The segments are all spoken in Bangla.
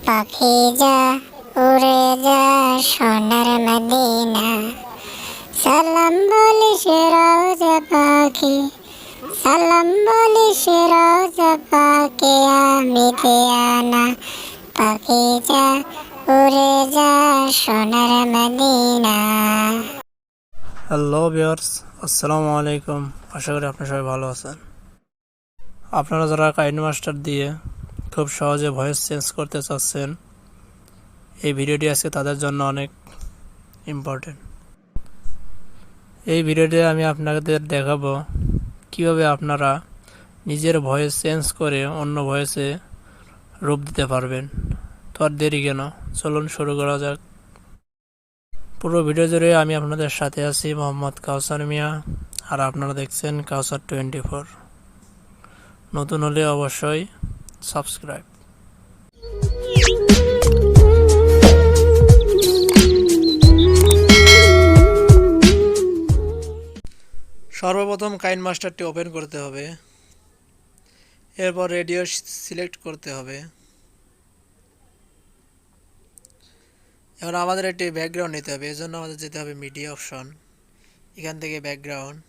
পাখি যা উড়ে যা সোনার মদিনা, সালাম বলিস রোজা পাখি, সালাম বলিস রোজা পাখি আমি আনা। পাখি যা উড়ে যা সোনার মদিনা। হ্যালো ভিউয়ার্স, আসসালামু আলাইকুম। আশা করি আপনারা সবাই ভালো আছেন। আপনারা যারা কাইনমাস্টার দিয়ে খুব সহজে ভয়েস চেঞ্জ করতে চাচ্ছেন, এই ভিডিওটি আজকে তাদের জন্য অনেক ইম্পর্টেন্ট। এই ভিডিওতে আমি আপনাদের দেখাবো কিভাবে আপনারা নিজের ভয়েস চেঞ্জ করে অন্য ভয়েসে রূপ দিতে পারবেন। তো আর দেরি কেন, চলুন শুরু করা যাক। পুরো ভিডিও জুড়ে আমি আপনাদের সাথে আছি মোহাম্মদ কাউসার মিয়া, আর আপনারা দেখছেন কাউসার 24। নতুন হলে অবশ্যই সাবস্ক্রাইব। সর্বপ্রথম কাইনমাস্টারটি ওপেন করতে হবে, এরপর রেডিও সিলেক্ট করতে হবে। এখন আমাদের একটি ব্যাকগ্রাউন্ড নিতে হবে, এর জন্য আমাদের যেতে হবে মিডিয়া অপশন, এখান থেকে ব্যাকগ্রাউন্ড।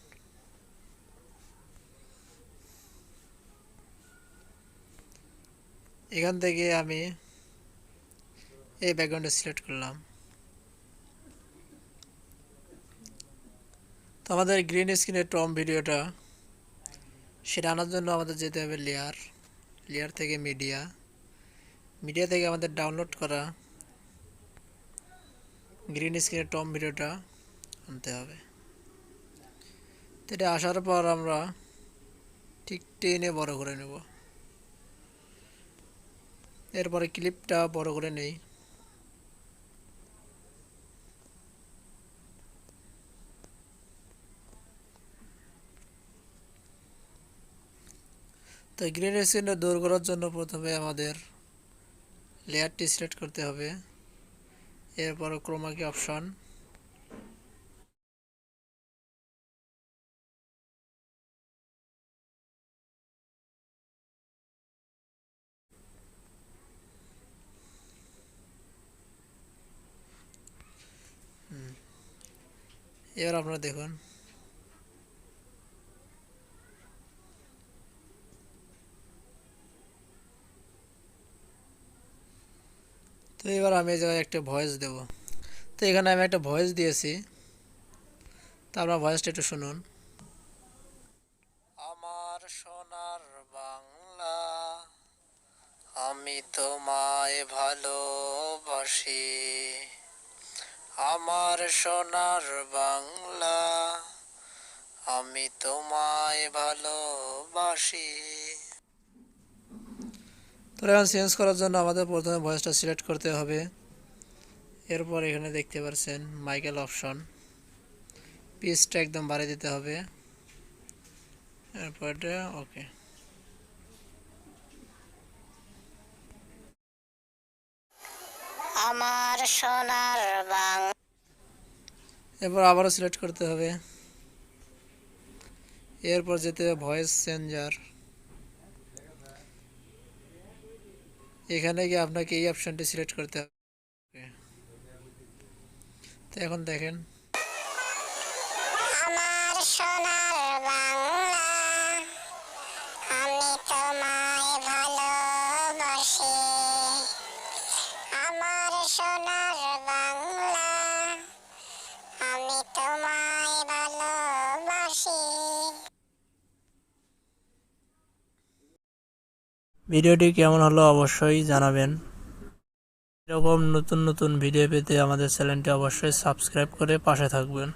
এখান থেকে আমি এই ব্যাকগ্রাউন্ডে সিলেক্ট করলাম। তো আমাদের গ্রিন স্ক্রিনের টম ভিডিওটা সেটা আনার জন্য আমাদের যেতে হবে লেয়ার থেকে মিডিয়া থেকে আমাদের ডাউনলোড করা গ্রিন স্ক্রিনের টম ভিডিওটা আনতে হবে। তো এটা আসার পর আমরা ঠিক টেনে বড় করে নেব, এরপরে ক্লিপটা বড় করে নেই। তো গ্রিন স্ক্রিনটা দূর করার জন্য প্রথমে আমাদের লেয়ারটি সিলেক্ট করতে হবে, এরপর ক্রোমা কি অপশন, এবার আপনারা দেখুন তো এবার আমি এই জায়গায় একটা ভয়েস দেব। তো এখানে আমি একটা ভয়েস দিয়েছি, তো আপনারা ভয়েসটা একটু শুনুন। আমার সোনার বাংলা, আমি তোমায় ভালোবাসি। আমার সোনার বাংলা, আমি তোমায় ভালোবাসি। তো এখন চেঞ্জ করার জন্য আমাদের প্রথমে ভয়েসটা সিলেক্ট করতে হবে, এরপর এখানে দেখতে পাচ্ছেন মাইকেল অপশন, পিচটা একদম বাড়িয়ে দিতে হবে, এরপর ওকে। আমার সোনার বাংলা, এরপর আবারও সিলেক্ট করতে হবে, এরপর যেতে হবে ভয়েস চেঞ্জার, এখানে গিয়ে আপনাকে এই অপশনটি সিলেক্ট করতে হবে। তো এখন দেখেন আমার সোনার বাংলা, আমি তোমায় ভালোবাসি। আমার সোনার বাংলা, আমি তোমায় ভালোবাসি। ভিডিওটি কেমন হলো অবশ্যই জানাবেন। এরকম নতুন নতুন ভিডিও পেতে আমাদের চ্যানেলটি অবশ্যই সাবস্ক্রাইব করে পাশে থাকবেন।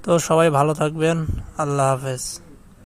তো সবাই ভালো থাকবেন, আল্লাহ হাফেজ।